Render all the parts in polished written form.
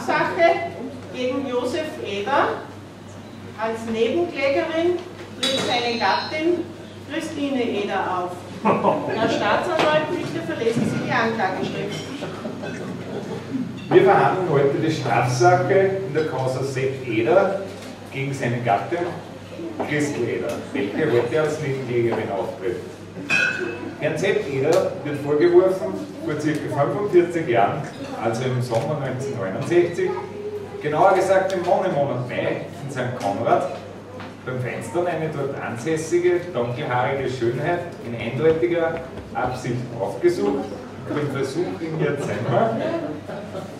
Strafsache gegen Josef Eder. Als Nebenklägerin tritt seine Gattin Christine Eder auf. Herr Staatsanwalt, bitte verlesen Sie die Anklageschrift. Wir verhandeln heute die Strafsache in der Causa Sepp Eder gegen seine Gattin Christel Eder, welche heute als Nebenklägerin auftritt. Herrn Sepp Eder wird vorgeworfen, vor ca. 45 Jahren, also im Sommer 1969, genauer gesagt im Monat Mai in St. Konrad, beim Feinstern eine dort ansässige, dunkelhaarige Schönheit in eindeutiger Absicht aufgesucht, im Versuch, in ihr Zimmer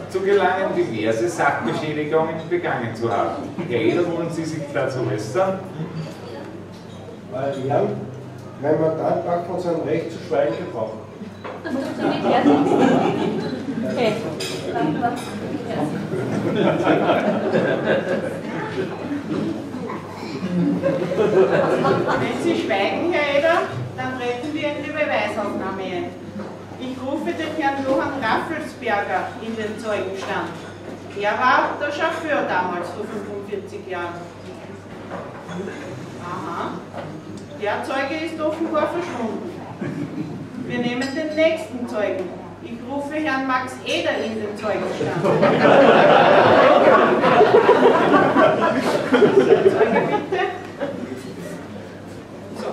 zu gelangen, diverse Sachbeschädigungen begangen zu haben. Herr Eder, wollen Sie sich dazu äußern? Meine Herren, mein Mandant mag von seinem Recht zu schweigen Gebrauch. Okay. Wenn Sie schweigen, Herr Eder, dann treten wir in die Beweisaufnahme ein. Ich rufe den Herrn Johann Raffelsberger in den Zeugenstand. Er war der Chauffeur damals vor 45 Jahren. Aha. Der Zeuge ist offenbar verschwunden. Wir nehmen den nächsten Zeugen. Ich rufe Herrn Max Eder in den Zeugenstand. Zeuge bitte. So.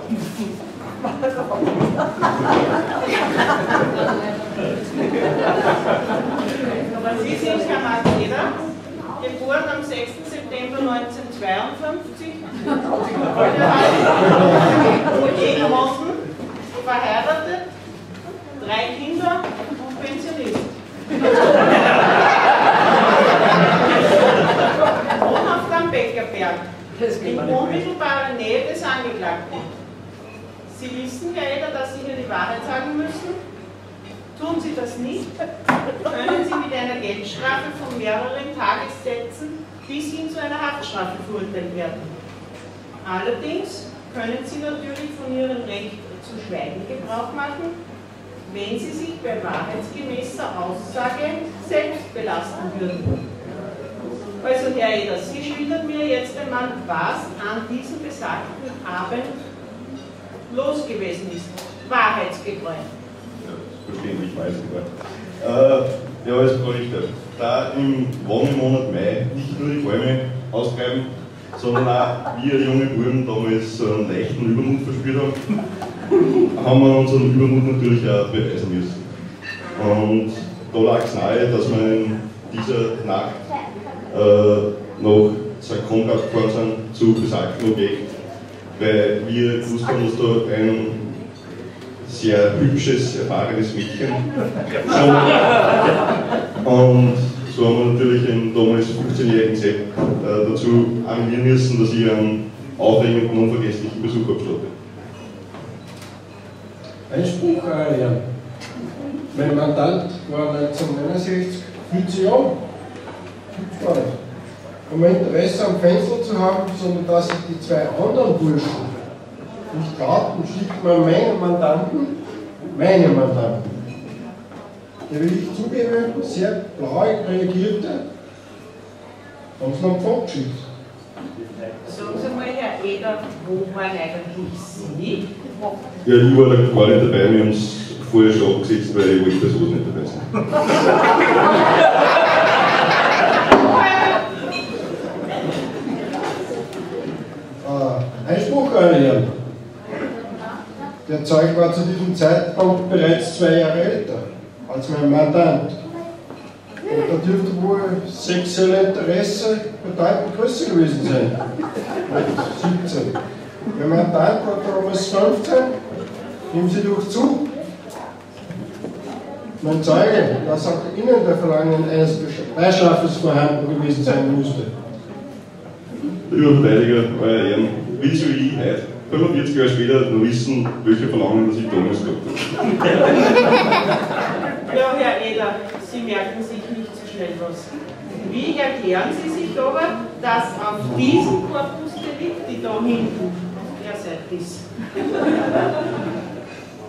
Sie sind Herr Max Eder, geboren am 6. September 1952, Ehegatten, verheiratet, 3 Kinder und Pensionist. Wohnhaft am Beckerberg, in unmittelbarer Nähe des Angeklagten. Sie wissen, Herr Eder, dass Sie hier die Wahrheit sagen müssen. Tun Sie das nicht, können Sie mit einer Geldstrafe von mehreren Tagessätzen bis hin zu einer Haftstrafe verurteilt werden. Allerdings können Sie natürlich von Ihrem Recht zu schweigen Gebrauch machen, wenn Sie sich bei wahrheitsgemäßer Aussage selbst belasten würden. Also Herr Eder, Sie schildern mir jetzt einmal, was an diesem besagten Abend los gewesen ist. Wahrheitsgetreu. Verständlich, weiß ich gar. Ja, als Richter, da im warmen Monat Mai nicht nur die Bäume austreiben, sondern auch wir junge Buben damals so einen leichten Übermut verspürt haben wir unseren Übermut natürlich auch beweisen müssen. Und da lag es nahe, dass wir in dieser Nacht nach St. Konrad gefahren sind zu besagtem Objekt, weil wir gewusst haben, dass da ein sehr hübsches, erfahrenes Mädchen. Und so haben wir natürlich den damals 15-jährigen Sepp dazu animieren müssen, dass ich einen aufregenden, unvergesslichen Besuch abstatte. Einspruch, Herr. Mein Mandant war 1969 40 Jahre. Gibt's gar nicht. Um ein Interesse am Fenster zu haben, sondern dass sich die 2 anderen Burschen nicht trauten, schickt man meinen Mandanten, der, wie ich zugebe, sehr blauig reagierte, haben sie noch fortgeschickt. Sagen Sie mal, Herr Eder, wo waren eigentlich Sie? Ja, ich war da gar nicht dabei, wir haben es vorher schon abgesetzt, weil ich wollte sowas nicht dabei sein. Einspruch, Herr Herren. Der Zeuge war zu diesem Zeitpunkt bereits 2 Jahre älter als mein Mandant. Und da dürfte wohl sexuelle Interesse bedeutend größer gewesen sein. Mit 17. Mein Mandant war damals 15. Nehmen Sie doch zu. Mein Zeuge, dass auch Ihnen der Verlangen eines Beischlafes vorhanden gewesen sein müsste. Der Überverteidiger, euer Ehren, will so wie ich heute, 45 Jahre später, noch wissen, welche Verlangen das ich damals gehabt habe. Ja, Herr Eder, Sie merken sich nicht so schnell was. Wie erklären Sie sich aber, dass auf diesem Corpus Delicti da hinten, auf der Seite ist,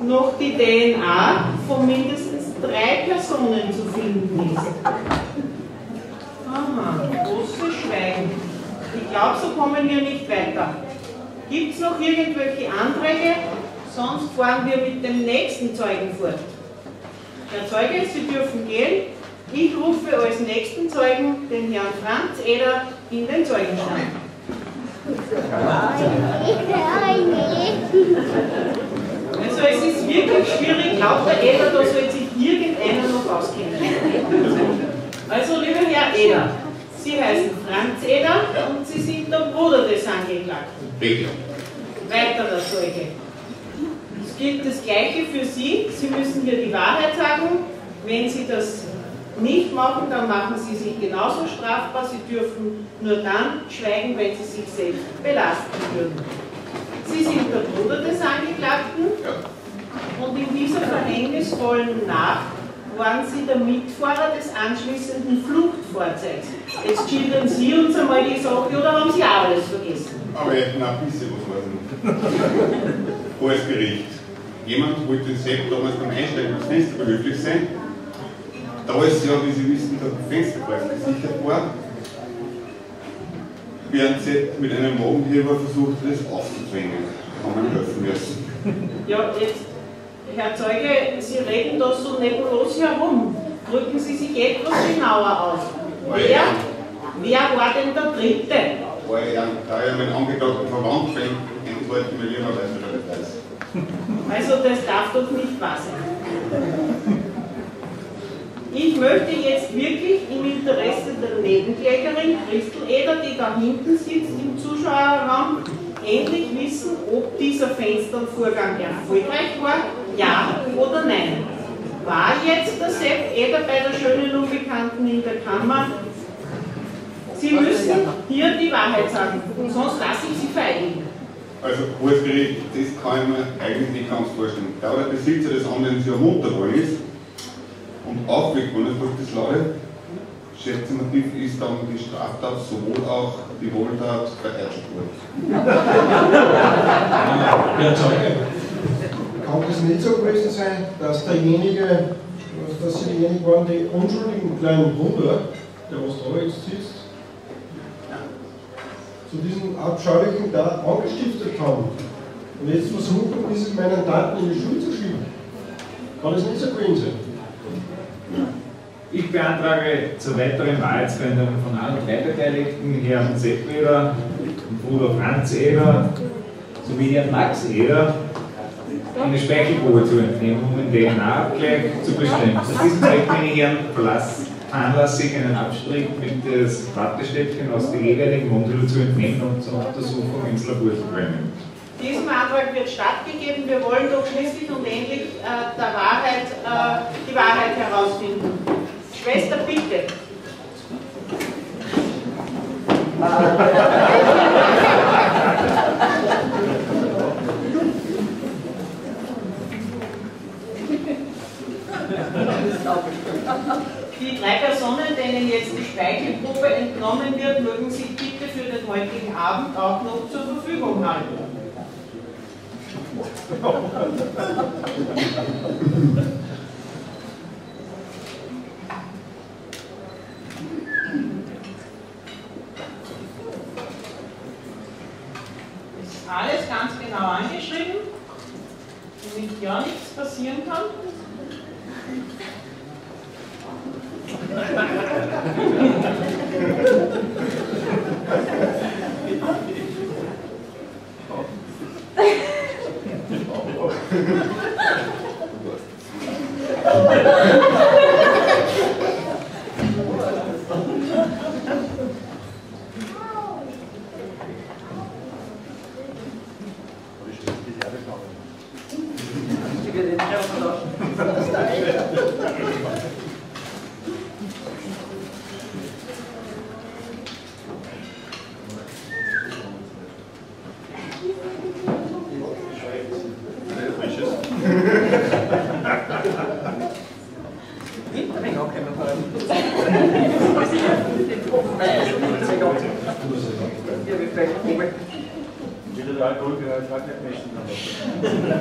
noch die DNA von mindestens 3 Personen zu finden ist? Aha, großes Schweigen. Ich glaube, so kommen wir nicht weiter. Gibt es noch irgendwelche Anträge? Sonst fahren wir mit dem nächsten Zeugen fort. Herr Zeuge, Sie dürfen gehen. Ich rufe als nächsten Zeugen den Herrn Franz Eder in den Zeugenstand. Also es ist wirklich schwierig, glaubt der Eder, da soll sich irgendeiner noch auskennen. Also lieber Herr Eder, Sie heißen Franz Eder und Sie sind der Bruder des Angeklagten. Richtig. Weiterer Zeuge. Es gilt das Gleiche für Sie. Sie müssen mir die Wahrheit sagen. Wenn Sie das nicht machen, dann machen Sie sich genauso strafbar. Sie dürfen nur dann schweigen, wenn Sie sich selbst belasten würden. Sie sind der Bruder des Angeklagten und in dieser verhängnisvollen Nacht waren Sie der Mitfahrer des anschließenden Fluchtfahrzeugs. Jetzt schildern Sie uns einmal die Sache, oder haben Sie auch alles vergessen? Aber na, ein bisschen was weiß ich nicht. Hohes Gericht. Jemand wollte den Sepp damals beim Einsteigen ins Fenster behilflich sein. Da ist ja, wie Sie wissen, der Fenstergleis gesichert war. Während Sepp mit einem Magenheber versucht, das aufzuzwingen. Kann man helfen müssen. Ja, jetzt, Herr Zeuge, Sie reden da so nebulos herum. Drücken Sie sich etwas genauer aus. Wer war denn der Dritte? Da ich meinen Angeklagten verwandt bin, antworten wir lieber, weil er das weiß. Also das darf doch nicht wahr sein. Ich möchte jetzt wirklich im Interesse der Nebenklägerin Christel Eder, die da hinten sitzt im Zuschauerraum, endlich wissen, ob dieser Fenstervorgang erfolgreich war, ja oder nein. War jetzt der Sepp Eder bei der schönen Unbekannten in der Kammer? Sie müssen hier die Wahrheit sagen, sonst lasse ich Sie vereidigen. Also, hohes Gericht, das kann ich mir eigentlich nicht ganz vorstellen. Da der Besitzer des anderen sehr munter worden ist und aufgekommen ist durch das Laute, schätze ich, ist dann die Straftat sowohl auch die Wohltat vereitelt worden. Herr Zeuge, kann das nicht so gewesen sein, dass Sie diejenigen waren, die unschuldigen kleinen Bruder, der was da jetzt sitzt, zu diesem abscheulichen Tat angestiftet haben und jetzt versuchen, diesen meinen Taten in die Schule zu schieben? Kann das nicht so gewesen sein? Ich beantrage zur weiteren Wahrheitsfindung von allen drei Beteiligten, Herrn Sepp Eder, Bruder Franz Eder sowie Herrn Max Eder, eine Speichelprobe zu entnehmen, um den DNA-Abgleich zu bestimmen. Zu diesem Zweck bin ich Herrn veranlasse ich einen Abstrich mit das Wattestäbchen aus der jeweiligen Mundhöhle zu entnehmen und zur Untersuchung ins Labor zu bringen. Diesem Antrag wird stattgegeben. Wir wollen doch schließlich und endlich die Wahrheit herausfinden. Schwester, bitte. Die drei Personen, denen jetzt die Speichelprobe entnommen wird, mögen sich bitte für den heutigen Abend auch noch zur Verfügung halten. Es ist alles ganz genau angeschrieben, damit ja nichts passieren kann.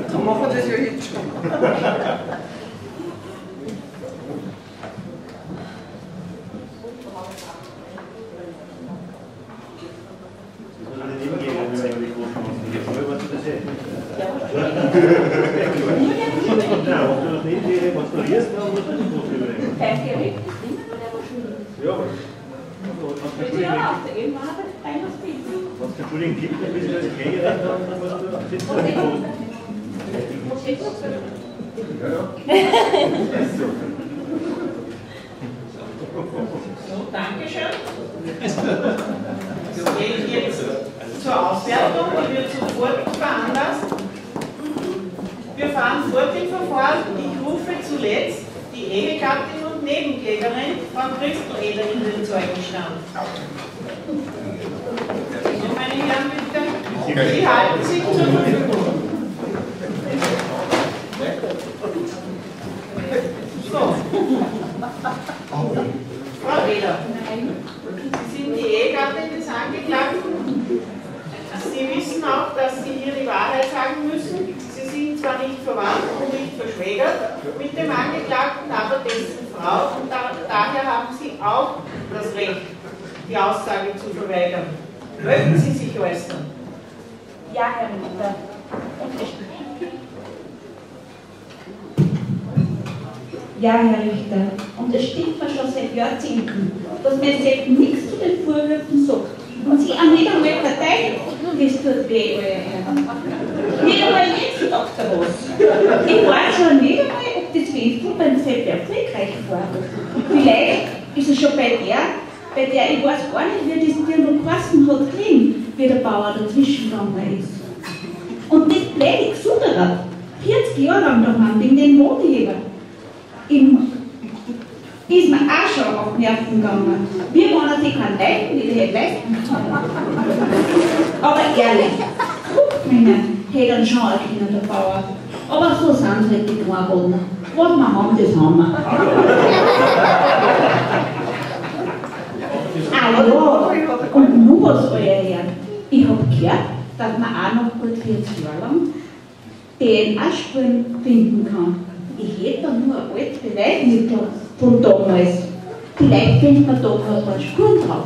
Dann machen wir das ja jetzt schon. Beim Gericht ist immer nur der Maschine. Ja. Wenn Sie auch aufzugeben, war er bei das Bild. Was für Entschuldigung gibt, dann müssen wir das Kläger dann musst du sitzen und nicht posten. Was steht das? So, danke schön. Es geht jetzt zur Auswertung, die wird sofort veranlasst. Wir fahren fort im Verfahren. Ich rufe zuletzt die Ehegattin und Nebenklägerin Frau Christel Eder in den Zeugenstand. So, meine Herren, bitte. Sie halten sich zur Verfügung. So. Frau Eder, Sie sind die Ehegattin des Angeklagten. Sie wissen auch, dass Sie hier die Wahrheit sagen müssen. Sie sind zwar nicht verwandt und nicht verschwägert mit dem Angeklagten, aber dessen Frau, und daher haben Sie auch das Recht, die Aussage zu verweigern. Möchten Sie sich äußern? Ja, Herr Richter. Ja, Herr Richter. Und es stimmt mir schon seit Jahrzehnten, dass mein Sepp nichts zu den Vorwürfen sagt. Und Sie auch nicht einmal verteidigt. Das tut weh, euer Herr. Nicht einmal jetzt sagt er was. Ich weiß schon nicht einmal, ob das Festival beim Sepp erfolgreich war. Vielleicht ist es schon bei der ich weiß gar nicht, wie das dir noch geheißen hat, kriegen, wie der Bauer dazwischen gegangen ist. Und das blöde Gesuderer, 40 Jahre lang daheim, wegen den Wohnheber, ist mir auch schon auf die Nerven gegangen. Wir wollen sich kein Leiden wieder leisten können. Aber ehrlich, Fruchtmenge hätte einen schon erkennen, der Bauer. Aber so sind es halt die Kleinboden. Was wir haben, das haben wir. Ah ja, und nur was, euer Herr. Ich habe gehört, dass man auch noch gut 40 Jahre lang DNA-Spuren finden kann. Ich hätte da nur ein altes Beweismittel von damals. Vielleicht findet man da noch ein paar Spuren drauf.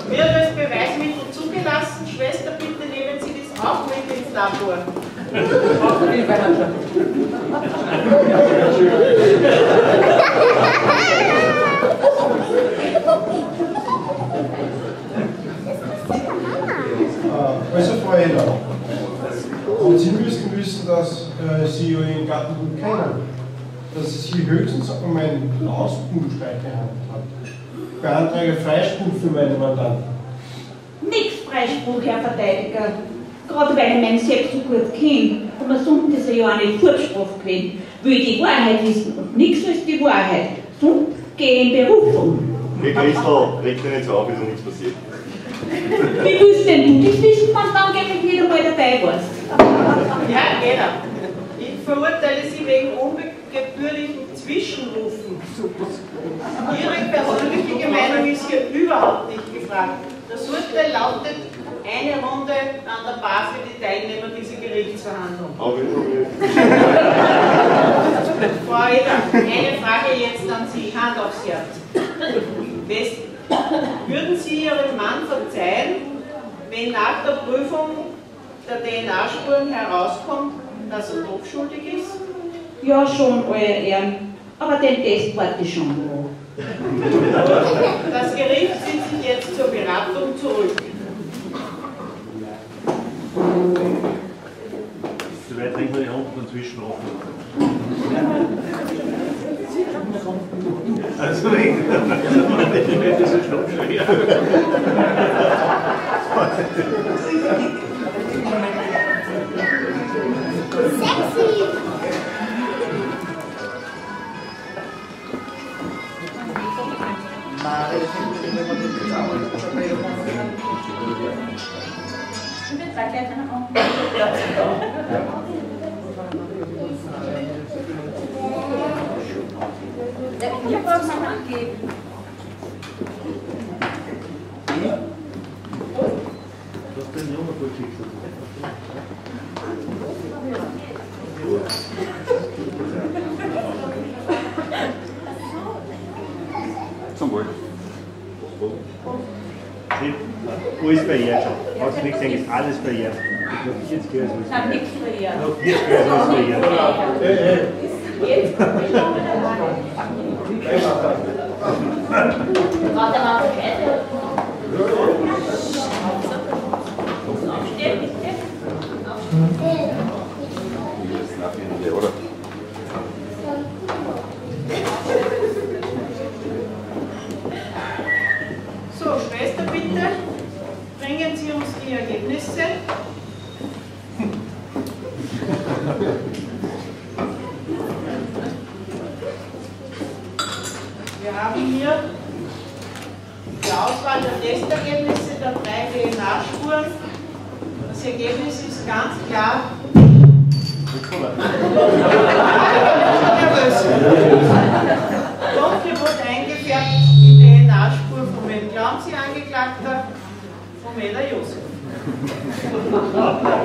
Wird als Beweismittel zugelassen? Schwester, bitte nehmen Sie das auch mit ins Labor. Also Frau Eder, und Sie müssen wissen, dass Sie Ihren Gatten gut kennen, dass Sie höchstens um einen Lausbubenstreich gehandelt haben. Ich beantrage Freispruch für meine Mandanten. Nix Freispruch, Herr Verteidiger. Gerade weil ich meinen Sepp so gut kenne und man sonst ist er ja auch nicht Kurzstrafe gewesen, will ich die Wahrheit wissen und nichts ist die Wahrheit. Sonst gehe ich in Berufung. Hey Christel, reg dich nicht so auf, ist noch nichts passiert. Wie willst denn du das wissen, wenn du dann gleich wieder mal dabei warst? Ja, genau. Ich verurteile Sie wegen ungebührlichen Zwischenrufen. Ihre persönliche Meinung ist hier überhaupt nicht gefragt. Das Urteil lautet eine Runde an der Bar für die Teilnehmer dieser Gerichtsverhandlung. Frau Eder, eine Frage jetzt an Sie, Hand aufs Herz. Würden Sie Ihrem Mann verzeihen, wenn nach der Prüfung der DNA-Spuren herauskommt, dass er doch schuldig ist? Ja, schon, euer Ehren. Aber den Test warte ich schon. Das Gericht zieht sich jetzt zur Beratung zurück. Soweit bringen wir die Hand von Zwischenrufen. Also weg. Das ist schon schwer. Sexy! Ich brauche es noch angeben. Zum Wohl. Alles verjährt schon. Hast du nicht gesehen, ist alles verjährt. Noch 40 Jahre ist alles Ich habe nichts verjährt. Noch 40 Jahre ist alles verjährt. Jetzt? Warte mal, Oder? So, Schwester, bitte, bringen Sie uns die Ergebnisse. Wir haben hier die Auswahl der Testergebnisse der 3 DNA-Spuren. Das Ergebnis ist ganz klar. Dunkel wurde eingefärbt die DNA-Spur von wem glauben Sie, Angeklagter? Von Eda Josef.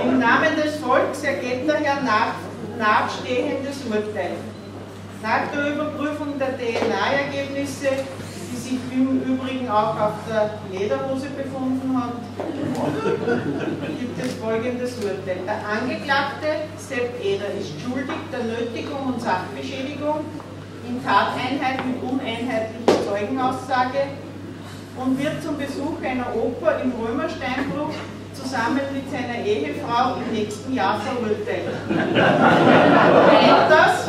Im Namen des Volks ergeht daher nachstehendes Urteil. Nach der Überprüfung der DNA-Ergebnisse, die sich im Übrigen auch auf der Lederhose befunden hat, gibt es folgendes Urteil. Der Angeklagte Sepp Eder ist schuldig der Nötigung und Sachbeschädigung in Tateinheit mit uneinheitlicher Zeugenaussage und wird zum Besuch einer Oper im Römersteinbruch zusammen mit seiner Ehefrau im nächsten Jahr verurteilt. Weiters,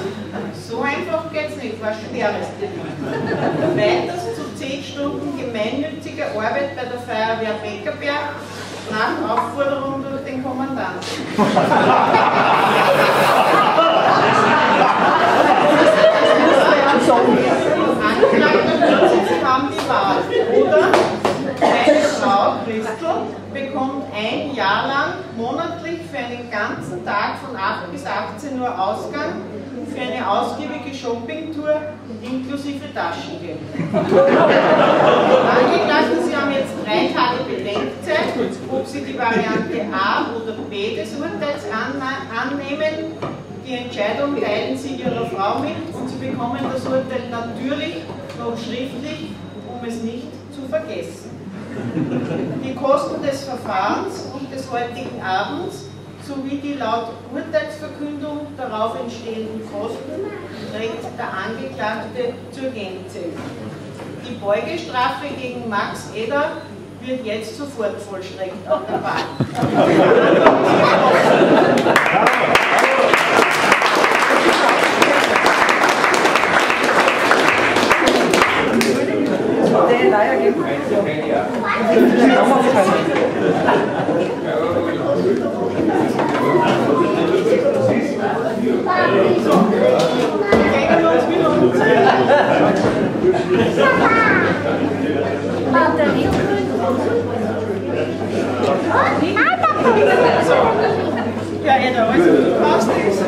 so einfach geht es nicht, war schweres Delikt. Weiters zu 10 Stunden gemeinnütziger Arbeit bei der Feuerwehr Beckerberg nach Aufforderung durch den Kommandanten. Angeklagter, Sie haben die Wahl, oder? Meine Frau Christel bekommt ein Jahr lang monatlich für einen ganzen Tag von 8 bis 18 Uhr Ausgang für eine ausgiebige Shoppingtour inklusive Taschengeld. Angeklagte, Sie haben jetzt 3 Tage Bedenkzeit, ob Sie die Variante A oder B des Urteils annehmen. Die Entscheidung teilen Sie Ihrer Frau mit und Sie bekommen das Urteil natürlich noch schriftlich, um es nicht zu vergessen. Die Kosten des Verfahrens und des heutigen Abends sowie die laut Urteilsverkündung darauf entstehenden Kosten trägt der Angeklagte zur Gänze. Die Beugestrafe gegen Max Eder wird jetzt sofort vollstreckt auf der Wahl. Ja, Eda, also du brauchst nichts.